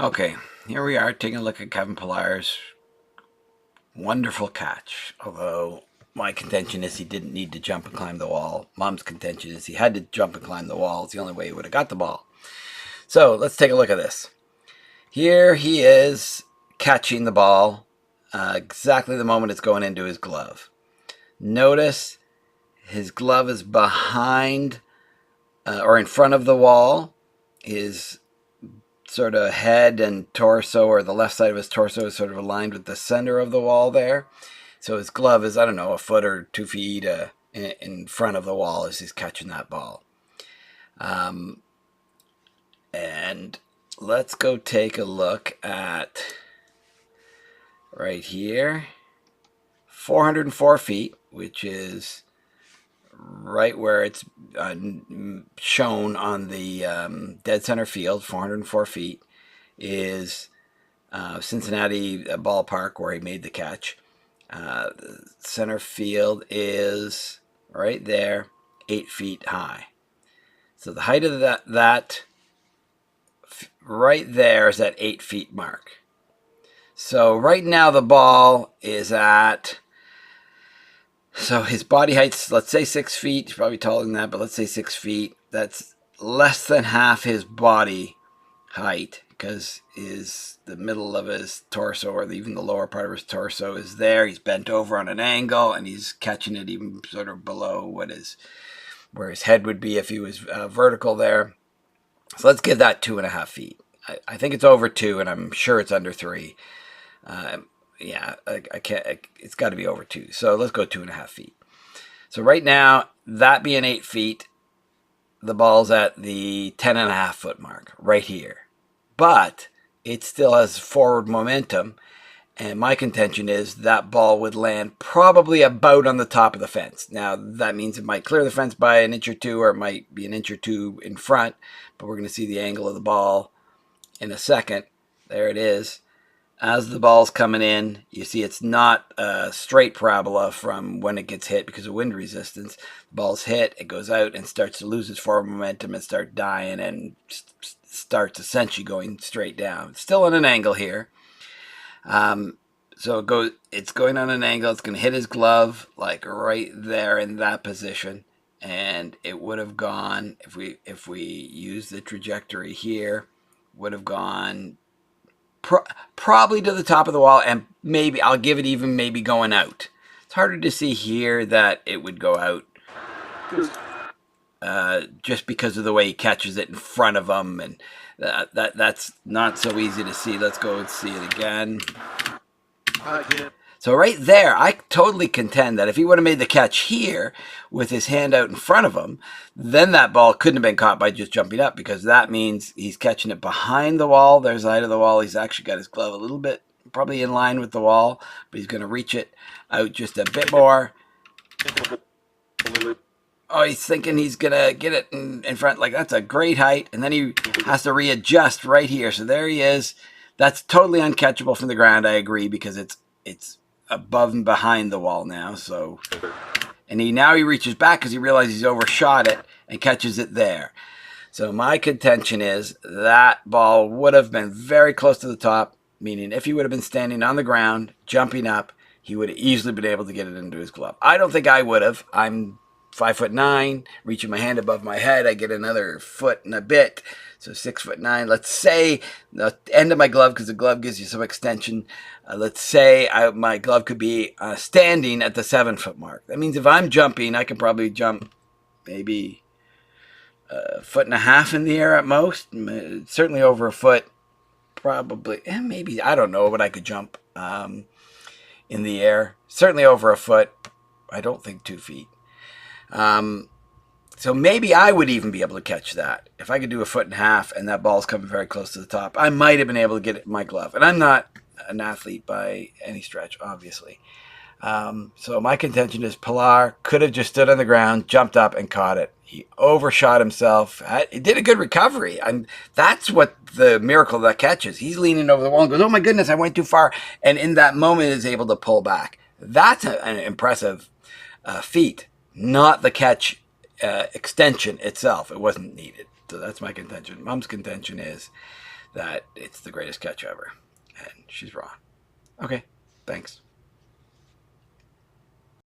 Okay, here we are taking a look at Kevin Pilars' wonderful catch. Although my contention is he didn't need to jump and climb the wall. Mom's contention is he had to jump and climb the wall. It's the only way he would have got the ball. So let's take a look at this. Here he is catching the ball exactly the moment it's going into his glove. Notice his glove is behind or in front of the wall. His sort of head and torso, or the left side of his torso, is sort of aligned with the center of the wall there. So his glove is, I don't know, a foot or 2 feet in front of the wall as he's catching that ball. And let's go take a look at right here, 404 feet, which is right where it's shown on the dead center field. 404 feet is Cincinnati ballpark where he made the catch. Center field is right there, 8 feet high. So the height of that right there is that 8 feet mark. So right now the ball is at, so his body height's, let's say 6 feet. He's probably taller than that, but let's say 6 feet. That's less than half his body height, because the middle of his torso, or even the lower part of his torso, is there. He's bent over on an angle, and he's catching it even sort of below where his head would be if he was vertical there. So let's give that 2.5 feet. I think it's over 2, and I'm sure it's under 3. Yeah, I can't. It's got to be over 2. So let's go 2.5 feet. So right now, that being 8 feet, the ball's at the 10.5 foot mark right here. But it still has forward momentum, and my contention is that ball would land probably about on the top of the fence. Now, that means it might clear the fence by an inch or two, or it might be an inch or two in front, but we're going to see the angle of the ball in a second. There it is. As the ball's coming in, you see it's not a straight parabola from when it gets hit because of wind resistance. The ball's hit, it goes out and starts to lose its forward momentum and start dying, and starts essentially going straight down. It's still on an angle here. So it's going on an angle. It's going to hit his glove like right there in that position, and it would have gone, if we use the trajectory here, would have gone probably to the top of the wall, and maybe I'll give it even maybe going out. It's harder to see here that it would go out just because of the way he catches it in front of him, and that's not so easy to see. Let's go and see it again. So right there, I totally contend that if he would have made the catch here with his hand out in front of him, then that ball couldn't have been caught by just jumping up, because that means he's catching it behind the wall. There's the height of the wall. He's actually got his glove a little bit probably in line with the wall, but he's going to reach it out just a bit more. Oh, he's thinking he's going to get it in front. Like, that's a great height. And then he has to readjust right here. So there he is. That's totally uncatchable from the ground, I agree, because it's above and behind the wall now. So, and now he reaches back because he realizes he's overshot it and catches it there. So my contention is that ball would have been very close to the top, meaning if he would have been standing on the ground, jumping up, he would have easily been able to get it into his glove. I don't think I would have. I'm 5'9", reaching my hand above my head. I get another foot and a bit. So 6'9". Let's say the end of my glove, because the glove gives you some extension. Let's say my glove could be standing at the 7 foot mark. That means if I'm jumping, I can probably jump maybe 1.5 foot in the air at most. Certainly over a foot, probably. Maybe, I don't know, but I could jump in the air. Certainly over a foot. I don't think 2 feet. So maybe I would even be able to catch that. If I could do 1.5 feet and that ball's coming very close to the top, I might have been able to get it in my glove. And I'm not an athlete by any stretch, obviously. So my contention is Pilar could have just stood on the ground, jumped up, and caught it. He overshot himself. He did a good recovery. That's what the miracle of that catch is. He's leaning over the wall and goes, oh my goodness, I went too far. And in that moment is able to pull back. That's an impressive feat, not the catch extension itself. It wasn't needed. So that's my contention. Mom's contention is that it's the greatest catch ever. And she's wrong. Okay, thanks.